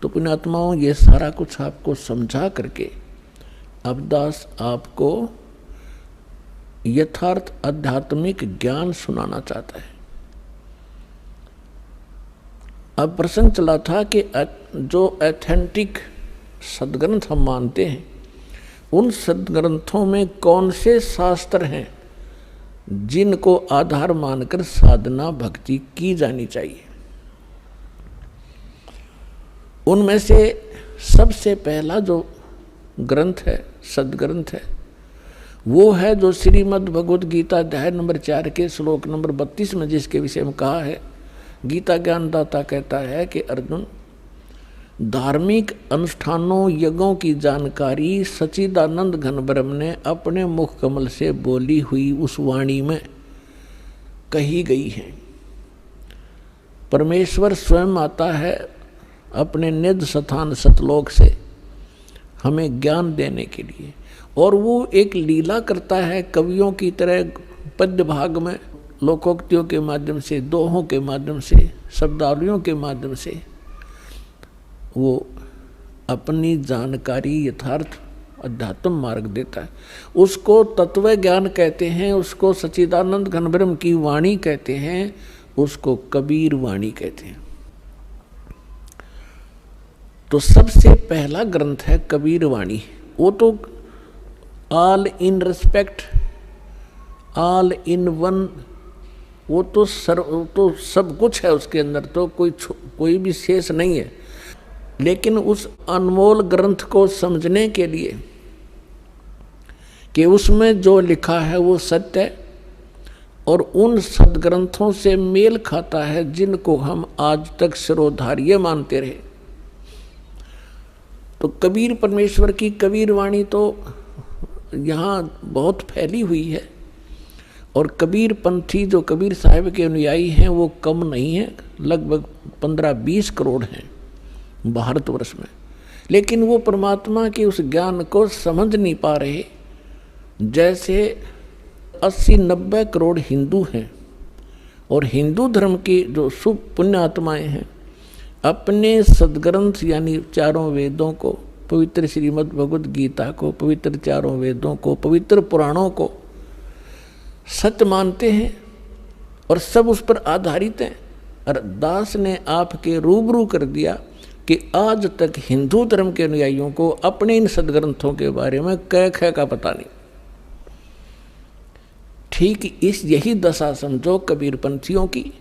तो पुण्यात्माओं, ये सारा कुछ आपको समझा करके अब दास आपको यथार्थ आध्यात्मिक ज्ञान सुनाना चाहता है। अब प्रसंग चला था कि जो ऑथेंटिक सद्ग्रंथ हम मानते हैं, उन सद्ग्रंथों में कौन से शास्त्र हैं जिनको आधार मानकर साधना भक्ति की जानी चाहिए। उनमें से सबसे पहला जो ग्रंथ है, सद्ग्रंथ है, वो है जो श्रीमद् भगवद गीता अध्याय नंबर 4 के श्लोक नंबर 32 में जिसके विषय में कहा है, गीता ज्ञानदाता कहता है कि अर्जुन, धार्मिक अनुष्ठानों यज्ञों की जानकारी सच्चिदानंद घन ब्रह्म ने अपने मुख कमल से बोली हुई उस वाणी में कही गई है। परमेश्वर स्वयं आता है अपने निज स्थान सतलोक से हमें ज्ञान देने के लिए, और वो एक लीला करता है कवियों की तरह पद्य भाग में, लोकोक्तियों के माध्यम से, दोहों के माध्यम से, शब्दावलियों के माध्यम से वो अपनी जानकारी यथार्थ अध्यात्म मार्ग देता है। उसको तत्व ज्ञान कहते हैं, उसको सच्चिदानंद घन ब्रह्म की वाणी कहते हैं, उसको कबीर वाणी कहते हैं। तो सबसे पहला ग्रंथ है कबीर वाणी। वो तो all in respect, all in one, वो तो सब कुछ है उसके अंदर, तो कोई भी शेष नहीं है। लेकिन उस अनमोल ग्रंथ को समझने के लिए कि उसमें जो लिखा है वो सत्य है और उन सद्ग्रंथों से मेल खाता है जिनको हम आज तक शिरोधार्य मानते रहे, तो कबीर परमेश्वर की कबीर वाणी तो यहाँ बहुत फैली हुई है। और कबीर पंथी जो कबीर साहिब के अनुयायी हैं वो कम नहीं है, लगभग 15-20 करोड़ हैं भारतवर्ष में। लेकिन वो परमात्मा के उस ज्ञान को समझ नहीं पा रहे। जैसे 80-90 करोड़ हिंदू हैं और हिंदू धर्म की जो शुभ पुण्य आत्माएं हैं अपने सद्ग्रंथ यानी चारों वेदों को, पवित्र श्रीमद् भगवद गीता को, पवित्र चारों वेदों को, पवित्र पुराणों को सत्य मानते हैं और सब उस पर आधारित हैं। और दास ने आपके रूबरू कर दिया कि आज तक हिंदू धर्म के अनुयायियों को अपने इन सद्ग्रंथों के बारे में कै खे का पता नहीं। ठीक यही दशा समझो कबीर पंथियों की।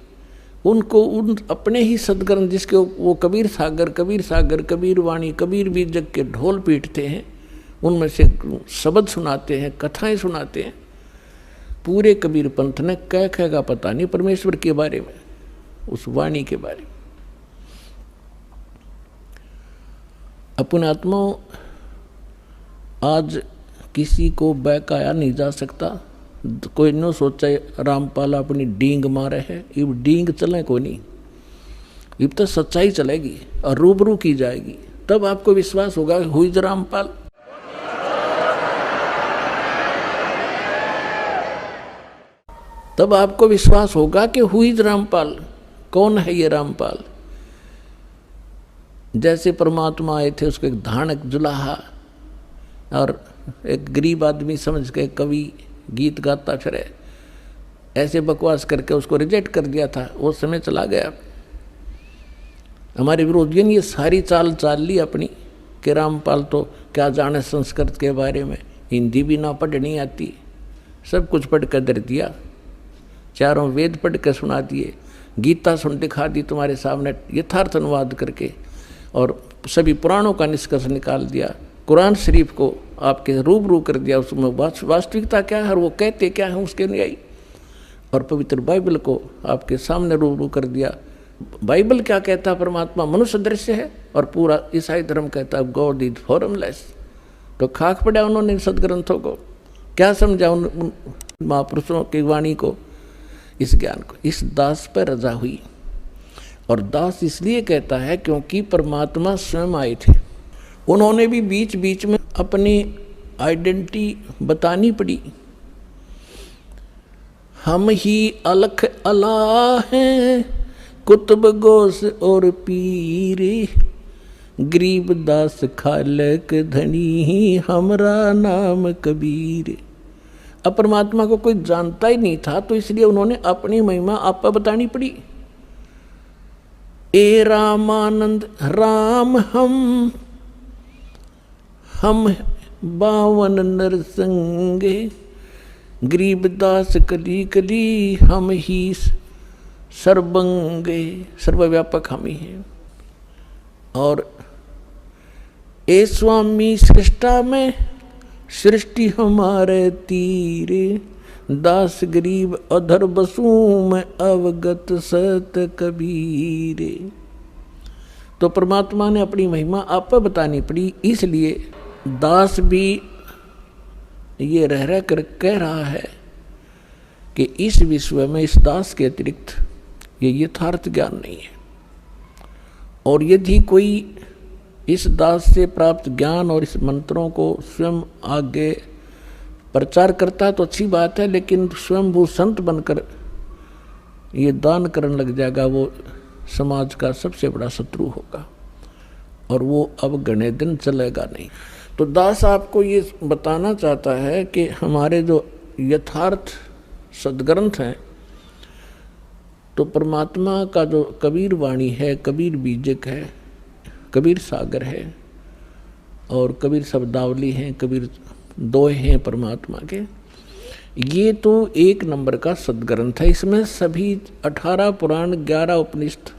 उनको उन अपने ही सद्ग्रंथ जिसके वो कबीर सागर, कबीर वाणी, कबीर बीजक के ढोल पीटते हैं, उनमें से शब्द सुनाते हैं, कथाएं सुनाते हैं। पूरे कबीर पंथ ने कै खे का पता नहीं परमेश्वर के बारे में, उस वाणी के बारे में। अपने आत्मा आज किसी को बहकाया नहीं जा सकता। कोई न सोचा रामपाल अपनी डींग मारे है, इब डींग चले को नहीं, इब तो सच्चाई चलेगी और रूबरू की जाएगी, तब आपको विश्वास होगा कि हुई रामपाल। तब आपको विश्वास होगा कि हुई रामपाल। कौन है ये रामपाल? जैसे परमात्मा आए थे, उसको एक धानक जुलाहा और एक गरीब आदमी समझ के कवि गीत गाता फिरे, ऐसे बकवास करके उसको रिजेक्ट कर दिया था। वो समय चला गया। हमारे विरोधियों ने ये सारी चाल ली अपनी कि रामपाल तो क्या जाने संस्कृत के बारे में, हिंदी भी ना पढ़नी आती, सब कुछ पढ़ कर दे दिया, चारों वेद पढ़ कर सुना दिए, गीता सुन दिखा दी तुम्हारे सामने यथार्थ अनुवाद करके, और सभी पुराणों का निष्कर्ष निकाल दिया, कुरान शरीफ को आपके रूबरू कर दिया, उसमें वास्तविकता क्या है और वो कहते क्या है उसके अनुयायी, और पवित्र बाइबल को आपके सामने रूबरू कर दिया। बाइबल क्या कहता है? परमात्मा मनुष्य दृश्य है, और पूरा ईसाई धर्म कहता है गॉड इज फॉर्मलेस। तो खाक पड़ा उन्होंने सदग्रंथों को, क्या समझा उन महापुरुषों की वाणी को, इस ज्ञान को। इस दास पर रजा हुई, और दास इसलिए कहता है क्योंकि परमात्मा स्वयं आए थे। उन्होंने भी बीच बीच में अपनी आइडेंटिटी बतानी पड़ी। हम ही अलख अला हैं, कुतुब गोस और पीर, गरीब दास खालक धनी हमरा नाम कबीर। अब परमात्मा को कोई जानता ही नहीं था, तो इसलिए उन्होंने अपनी महिमा आप पर बतानी पड़ी। ए रामानंद राम हम 52 नरसंगे, गरीबदास कली कली हम ही सर्वंगे, सर्वव्यापक हम ही हैं। और ए स्वामी सृष्टा में सृष्टि हमारे तीरे, दास गरीब अधर बसू में अवगत सत कबीरे। तो परमात्मा ने अपनी महिमा आप पर बतानी पड़ी, इसलिए दास भी ये रह कर कह रहा है कि इस विश्व में इस दास के अतिरिक्त ये यथार्थ ज्ञान नहीं है। और यदि कोई इस दास से प्राप्त ज्ञान और इस मंत्रों को स्वयं आगे प्रचार करता तो अच्छी बात है, लेकिन स्वयंभू संत बनकर ये दान करने लग जाएगा, वो समाज का सबसे बड़ा शत्रु होगा और वो अब घने दिन चलेगा नहीं। तो दास आपको ये बताना चाहता है कि हमारे जो यथार्थ सद्ग्रंथ हैं, तो परमात्मा का जो कबीर वाणी है, कबीर बीजक है, कबीर सागर है और कबीर शब्दावली हैं, कबीर दोहे हैं परमात्मा के, ये तो एक नंबर का सद्ग्रंथ है। इसमें सभी 18 पुराण, 11 उपनिषद,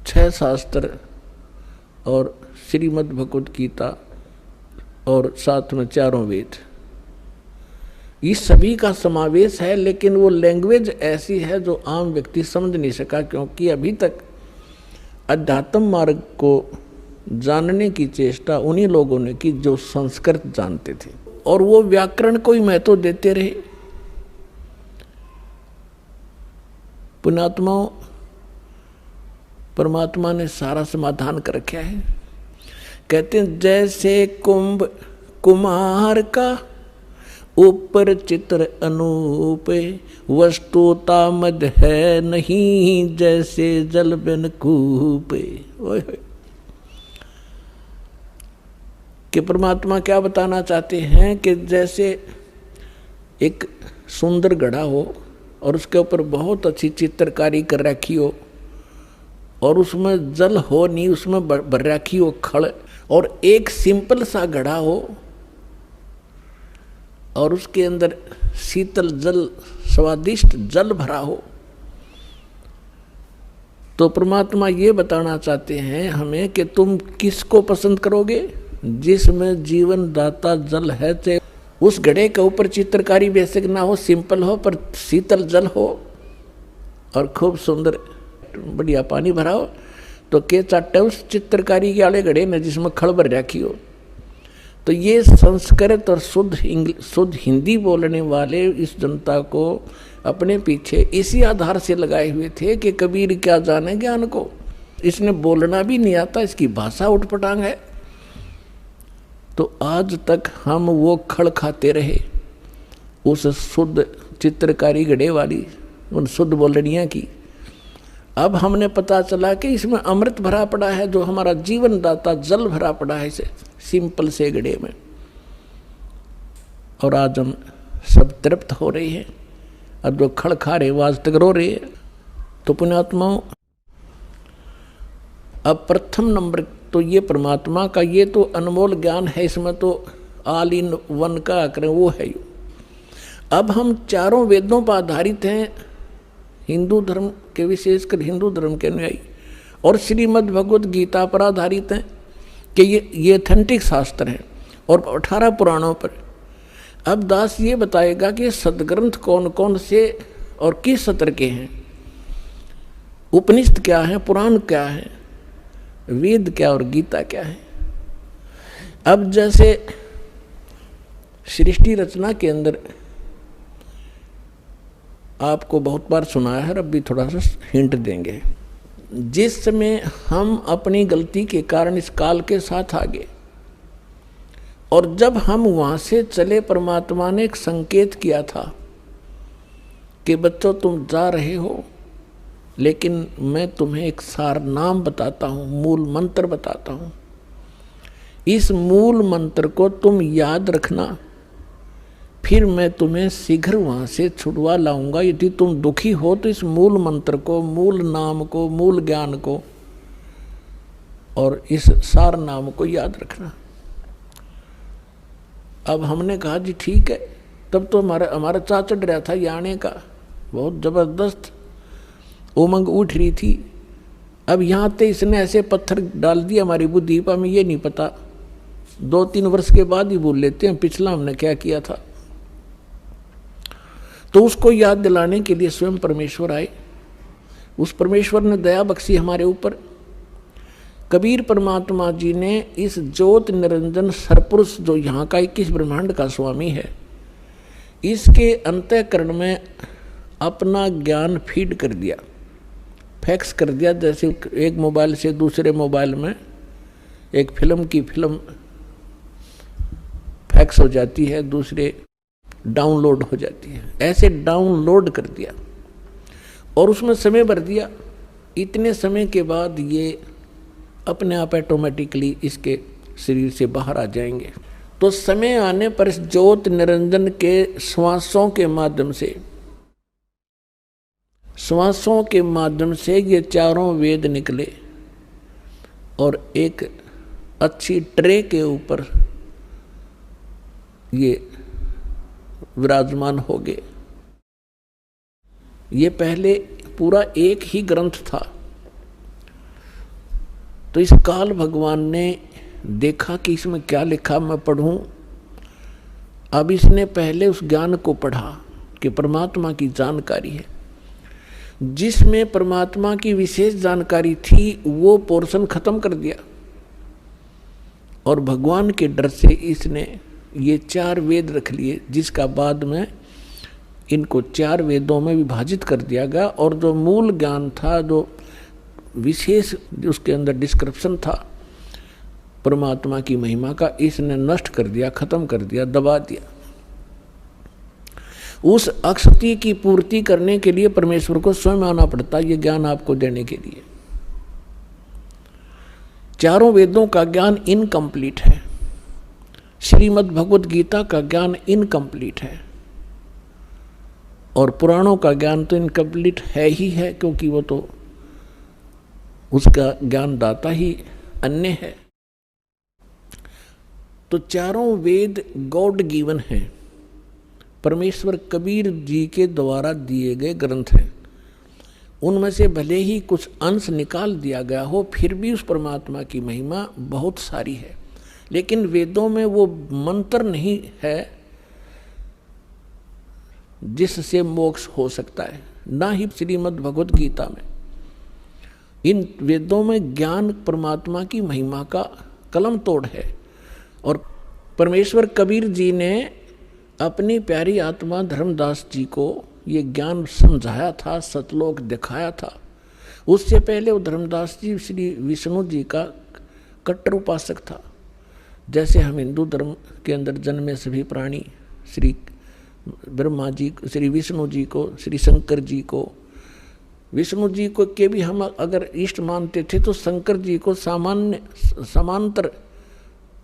6 शास्त्र और श्रीमद् भगवद गीता और साथ में 4 वेद, इस सभी का समावेश है। लेकिन वो लैंग्वेज ऐसी है जो आम व्यक्ति समझ नहीं सका, क्योंकि अभी तक अध्यात्म मार्ग को जानने की चेष्टा उन्हीं लोगों ने की जो संस्कृत जानते थे, और वो व्याकरण को ही महत्व देते रहे। पुण्यात्माओं, परमात्मा ने सारा समाधान कर रखा है। कहते हैं जैसे कुंभ कुम्हार का ऊपर चित्र अनूप, वस्तुता मद है नहीं जैसे जल बिन कूप। कि परमात्मा क्या बताना चाहते हैं कि जैसे एक सुंदर घड़ा हो और उसके ऊपर बहुत अच्छी चित्रकारी कर रखी हो और उसमें जल हो नहीं, उसमें भर रखी हो खड़, और एक सिंपल सा घड़ा हो और उसके अंदर शीतल जल, स्वादिष्ट जल भरा हो, तो परमात्मा ये बताना चाहते हैं हमें कि तुम किसको पसंद करोगे? जिसमें जीवन दाता जल है, चाहे उस घड़े के ऊपर चित्रकारी बेसिक ना हो, सिंपल हो, पर शीतल जल हो और खूब सुंदर बढ़िया पानी भरा हो, तो के चाटे उस चित्रकारी के आले घड़े में जिसमें खड़ भर रखी हो। तो ये संस्कृत और शुद्ध हिंदी बोलने वाले इस जनता को अपने पीछे इसी आधार से लगाए हुए थे कि कबीर क्या जाने ज्ञान को, इसने बोलना भी नहीं आता, इसकी भाषा उठपटांग है। तो आज तक हम वो खड़ खाते रहे उस शुद्ध चित्रकारी घड़े वाली, उन शुद्ध बोलनिया की। अब हमने पता चला कि इसमें अमृत भरा पड़ा है, जो हमारा जीवन दाता जल भरा पड़ा है इसे सिंपल से घड़े में, और आज हम सब तृप्त हो रहे हैं। अब जो खड़ खा रहे वो आज तक रो रहे हैं। तो पुण्यात्माओं, अब प्रथम नंबर तो ये परमात्मा का ये तो अनमोल ज्ञान है, इसमें तो ऑल इन वन का करें वो है। अब हम चारों वेदों पर आधारित हैं, हिंदू धर्म के, विशेषकर हिंदू धर्म के अनुयायी, और श्रीमद् भगवद गीता पर आधारित हैं कि ये ऑथेंटिक शास्त्र हैं, और 18 पुराणों पर। अब दास ये बताएगा कि सदग्रंथ कौन कौन से और किस सत्र के हैं, उपनिषद क्या है, पुराण क्या है, वेद क्या और गीता क्या है। अब जैसे सृष्टि रचना के अंदर आपको बहुत बार सुनाया है, अब भी थोड़ा सा हिंट देंगे। जिस समय हम अपनी गलती के कारण इस काल के साथ आगे, और जब हम वहां से चले, परमात्मा ने एक संकेत किया था कि बच्चों तुम जा रहे हो, लेकिन मैं तुम्हें एक सार नाम बताता हूँ, मूल मंत्र बताता हूँ, इस मूल मंत्र को तुम याद रखना, फिर मैं तुम्हें शीघ्र वहां से छुड़वा लाऊंगा। यदि तुम दुखी हो तो इस मूल मंत्र को, मूल नाम को, मूल ज्ञान को और इस सार नाम को याद रखना। अब हमने कहा जी ठीक है। तब तो हमारा चा चढ़ रहा था ये आने का, बहुत जबरदस्त उमंग उठ रही थी। अब यहाँ पे इसने ऐसे पत्थर डाल दिया हमारी बुद्धि पर, हमें ये नहीं पता, 2-3 वर्ष के बाद ही भूल लेते हैं पिछला हमने क्या किया था। तो उसको याद दिलाने के लिए स्वयं परमेश्वर आए। उस परमेश्वर ने दया बख्शी हमारे ऊपर। कबीर परमात्मा जी ने इस ज्योत निरंजन सरपुरुष जो यहाँ का 21 ब्रह्मांड का स्वामी है, इसके अंतःकरण में अपना ज्ञान फीड कर दिया, फैक्स कर दिया। जैसे एक मोबाइल से दूसरे मोबाइल में एक फिल्म की फिल्म फैक्स हो जाती है, दूसरे डाउनलोड हो जाती है, ऐसे डाउनलोड कर दिया और उसमें समय भर दिया। इतने समय के बाद ये अपने आप ऑटोमेटिकली इसके शरीर से बाहर आ जाएंगे। तो समय आने पर इस ज्योत निरंजन के श्वासों के माध्यम से ये चारों वेद निकले और एक अच्छी ट्रे के ऊपर ये विराजमान हो गए। ये पहले पूरा एक ही ग्रंथ था। तो इस काल भगवान ने देखा कि इसमें क्या लिखा मैं पढ़ूं। अब इसने पहले उस ज्ञान को पढ़ा कि परमात्मा की जानकारी है। जिसमें परमात्मा की विशेष जानकारी थी वो पोर्शन खत्म कर दिया और भगवान के डर से इसने ये 4 वेद रख लिए, जिसका बाद में इनको 4 वेदों में विभाजित कर दिया गया। और जो मूल ज्ञान था, जो विशेष उसके अंदर डिस्क्रिप्शन था परमात्मा की महिमा का, इसने नष्ट कर दिया, खत्म कर दिया, दबा दिया। उस अक्षति की पूर्ति करने के लिए परमेश्वर को स्वयं आना पड़ता, ये ज्ञान आपको देने के लिए। चारों वेदों का ज्ञान इनकम्प्लीट है, श्रीमद् भगवद गीता का ज्ञान इनकम्प्लीट है और पुराणों का ज्ञान तो इनकम्प्लीट है ही है, क्योंकि वो तो उसका ज्ञान दाता ही अन्य है। तो चारों वेद गॉड गिवन हैं, परमेश्वर कबीर जी के द्वारा दिए गए ग्रंथ हैं। उनमें से भले ही कुछ अंश निकाल दिया गया हो, फिर भी उस परमात्मा की महिमा बहुत सारी है। लेकिन वेदों में वो मंत्र नहीं है जिससे मोक्ष हो सकता है, ना ही श्रीमद् भगवद गीता में। इन वेदों में ज्ञान परमात्मा की महिमा का कलम तोड़ है। और परमेश्वर कबीर जी ने अपनी प्यारी आत्मा धर्मदास जी को ये ज्ञान समझाया था, सतलोक दिखाया था। उससे पहले वो धर्मदास जी श्री विष्णु जी का कट्टर उपासक था। जैसे हम हिंदू धर्म के अंदर जन्मे सभी प्राणी श्री ब्रह्मा जी, श्री विष्णु जी को, श्री शंकर जी को, विष्णु जी को के भी हम अगर इष्ट मानते थे तो शंकर जी को समांतर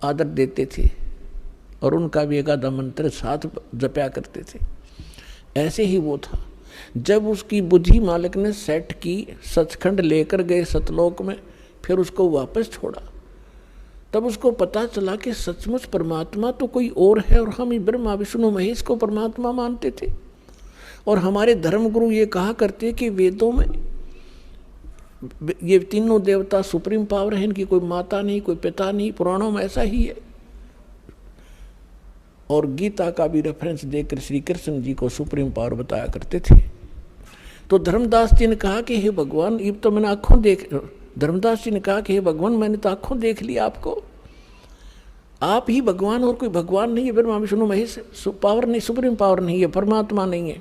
आदर देते थे और उनका भी एकाधा मंत्र साथ जपया करते थे। ऐसे ही वो था। जब उसकी बुद्धि मालिक ने सेट की, सचखंड लेकर गए सतलोक में, फिर उसको वापस छोड़ा, तब उसको पता चला कि सचमुच परमात्मा तो कोई और है और हम ब्रह्मा विष्णु महेश को परमात्मा मानते थे। और हमारे धर्मगुरु ये कहा करते कि वेदों में ये तीनों देवता सुप्रीम पावर है, इनकी कोई माता नहीं, कोई पिता नहीं, पुराणों में ऐसा ही है। और गीता का भी रेफरेंस देकर श्री कृष्ण जी को सुप्रीम पावर बताया करते थे। तो धर्मदास जी ने कहा कि हे भगवान, ये तो मैंने आंखों देख, धर्मदास जी ने कहा कि हे भगवान, मैंने तो आंखों देख लिया आपको, आप ही भगवान और कोई भगवान नहीं है, ब्रह्मा विष्णु महेश पावर नहीं, सुप्रीम पावर नहीं है, परमात्मा नहीं है,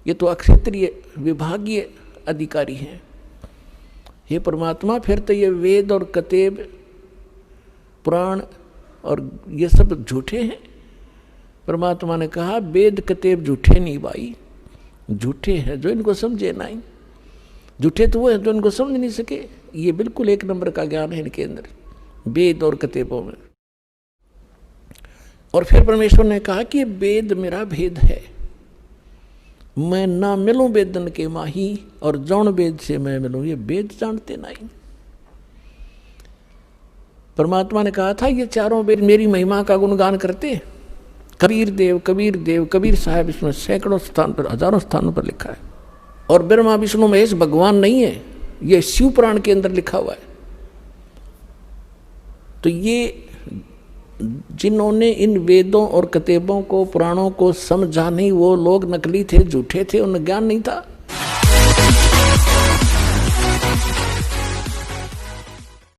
ये तो अक्षेत्रीय विभागीय अधिकारी हैं। हे परमात्मा, फिर तो ये वेद और कतेब पुराण और ये सब झूठे हैं। परमात्मा ने कहा वेद कतेब झूठे नहीं भाई, झूठे हैं जो इनको समझे नहीं। झूठे तो वो है जो इनको समझ नहीं सके। ये बिल्कुल 1 नंबर का ज्ञान है इनके अंदर। वेद और कतेबों में। और फिर परमेश्वर ने कहा कि वेद मेरा भेद है, मैं ना मिलूं वेदन के माही, और जौन वेद से मैं मिलूं ये वेद जानते नहीं। परमात्मा ने कहा था ये चारों वेद मेरी महिमा का गुणगान करते। कबीर देव कबीर साहब, इसमें सैकड़ों स्थान पर, हजारों स्थानों पर लिखा है। और ब्रह्मा विष्णु महेश भगवान नहीं है, ये शिव पुराण के अंदर लिखा हुआ है। तो ये जिन्होंने इन वेदों और कतेबों को, पुराणों को समझा नहीं, वो लोग नकली थे, झूठे थे, उन्हें ज्ञान नहीं था।